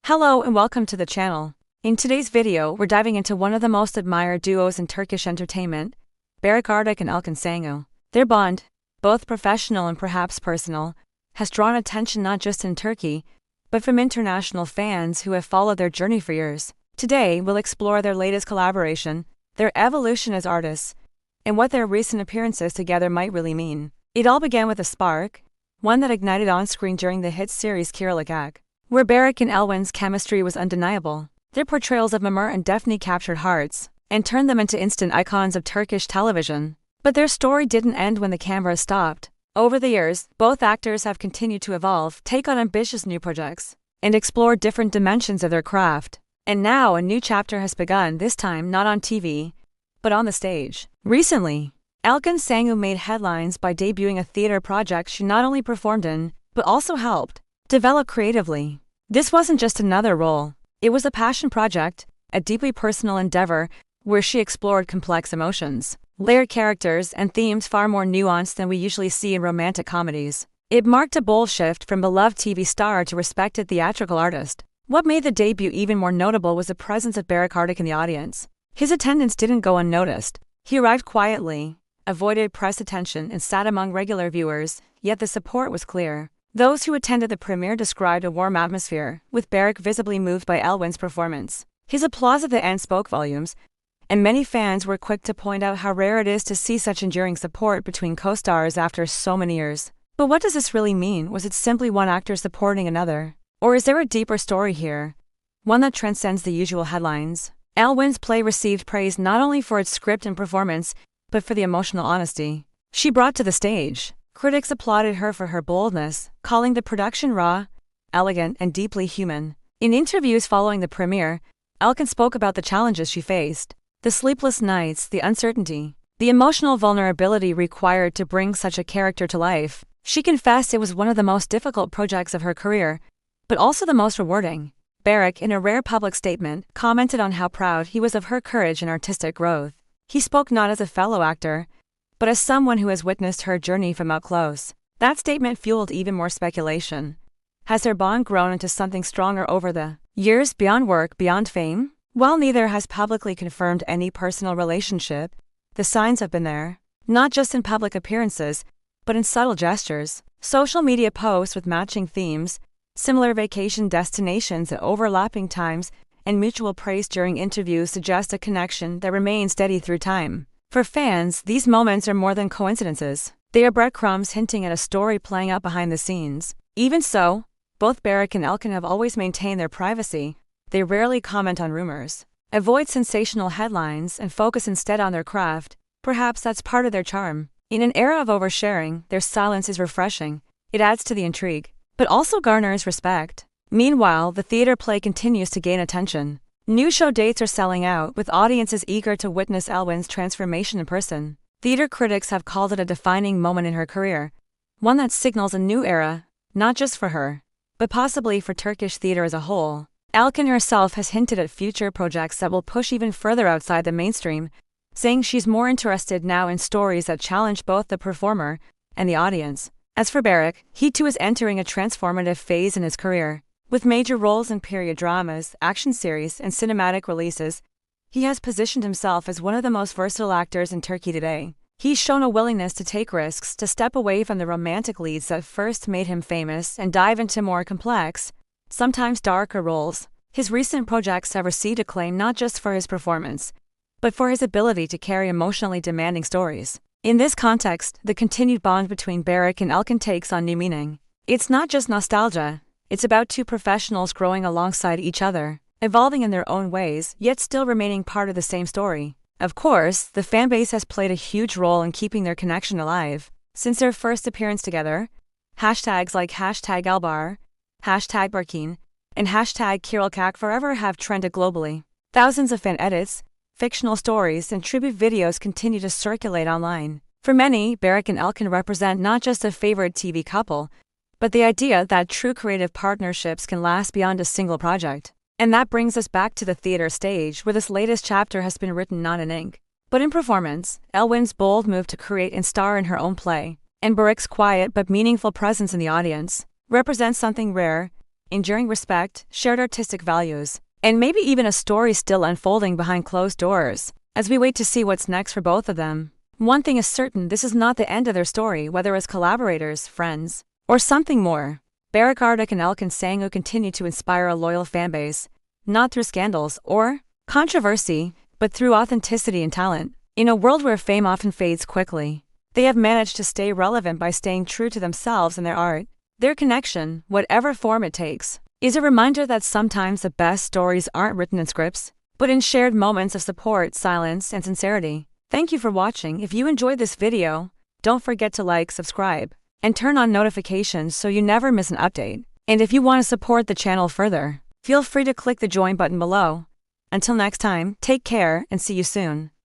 Hello and welcome to the channel. In today's video, we're diving into one of the most admired duos in Turkish entertainment, Barış and Elçin Sangu. Their bond, both professional and perhaps personal, has drawn attention not just in Turkey, but from international fans who have followed their journey for years. Today, we'll explore their latest collaboration, their evolution as artists, and what their recent appearances together might really mean. It all began with a spark, one that ignited on screen during the hit series Kirlikak, where Barış and Elçin's chemistry was undeniable. Their portrayals of Mimar and Defne captured hearts and turned them into instant icons of Turkish television. But their story didn't end when the camera stopped. Over the years, both actors have continued to evolve, take on ambitious new projects, and explore different dimensions of their craft. And now a new chapter has begun, this time not on TV, but on the stage. Recently, Elçin Sangu made headlines by debuting a theater project she not only performed in, but also helped develop creatively. This wasn't just another role. It was a passion project, a deeply personal endeavor where she explored complex emotions, layered characters, and themes far more nuanced than we usually see in romantic comedies. It marked a bold shift from beloved TV star to respected theatrical artist. What made the debut even more notable was the presence of Barış in the audience. His attendance didn't go unnoticed. He arrived quietly, avoided press attention, and sat among regular viewers, yet the support was clear. Those who attended the premiere described a warm atmosphere, with Barış visibly moved by Elçin's performance. His applause at the end spoke volumes, and many fans were quick to point out how rare it is to see such enduring support between co-stars after so many years. But what does this really mean? Was it simply one actor supporting another? Or is there a deeper story here? One that transcends the usual headlines? Elçin's play received praise not only for its script and performance, but for the emotional honesty she brought to the stage. Critics applauded her for her boldness, calling the production raw, elegant, and deeply human. In interviews following the premiere, Elçin spoke about the challenges she faced, the sleepless nights, the uncertainty, the emotional vulnerability required to bring such a character to life. She confessed it was one of the most difficult projects of her career, but also the most rewarding. Barış, in a rare public statement, commented on how proud he was of her courage and artistic growth. He spoke not as a fellow actor, but as someone who has witnessed her journey from up close. That statement fueled even more speculation. Has their bond grown into something stronger over the years, beyond work, beyond fame? While neither has publicly confirmed any personal relationship, the signs have been there, not just in public appearances, but in subtle gestures. Social media posts with matching themes, similar vacation destinations at overlapping times, and mutual praise during interviews suggest a connection that remains steady through time. For fans, these moments are more than coincidences. They are breadcrumbs hinting at a story playing out behind the scenes. Even so, both Barış and Elçin have always maintained their privacy. They rarely comment on rumors, avoid sensational headlines, and focus instead on their craft. Perhaps that's part of their charm. In an era of oversharing, their silence is refreshing. It adds to the intrigue, but also garners respect. Meanwhile, the theater play continues to gain attention. New show dates are selling out, with audiences eager to witness Elçin's transformation in person. Theater critics have called it a defining moment in her career, one that signals a new era, not just for her, but possibly for Turkish theater as a whole. Elçin herself has hinted at future projects that will push even further outside the mainstream, saying she's more interested now in stories that challenge both the performer and the audience. As for Barış, he too is entering a transformative phase in his career. With major roles in period dramas, action series, and cinematic releases, he has positioned himself as one of the most versatile actors in Turkey today. He's shown a willingness to take risks, to step away from the romantic leads that first made him famous and dive into more complex, sometimes darker roles. His recent projects have received acclaim not just for his performance, but for his ability to carry emotionally demanding stories. In this context, the continued bond between Barış and Elçin takes on new meaning. It's not just nostalgia. It's about two professionals growing alongside each other, evolving in their own ways, yet still remaining part of the same story. Of course, the fanbase has played a huge role in keeping their connection alive. Since their first appearance together, hashtags like #Elbar, #Barkin, and #Kirlikak forever have trended globally. Thousands of fan edits, fictional stories, and tribute videos continue to circulate online. For many, Barış and Elçin represent not just a favorite TV couple, but the idea that true creative partnerships can last beyond a single project. And that brings us back to the theater stage, where this latest chapter has been written not in ink, but in performance. Elçin's bold move to create and star in her own play, and Barış's quiet but meaningful presence in the audience, represents something rare, enduring respect, shared artistic values, and maybe even a story still unfolding behind closed doors, as we wait to see what's next for both of them. One thing is certain, this is not the end of their story, whether as collaborators, friends, or something more. Barış and Elçin Sangu continue to inspire a loyal fanbase, not through scandals or controversy, but through authenticity and talent. In a world where fame often fades quickly, they have managed to stay relevant by staying true to themselves and their art. Their connection, whatever form it takes, is a reminder that sometimes the best stories aren't written in scripts, but in shared moments of support, silence, and sincerity. Thank you for watching. If you enjoyed this video, don't forget to like, subscribe, and turn on notifications so you never miss an update. And if you want to support the channel further, feel free to click the join button below. Until next time, take care and see you soon.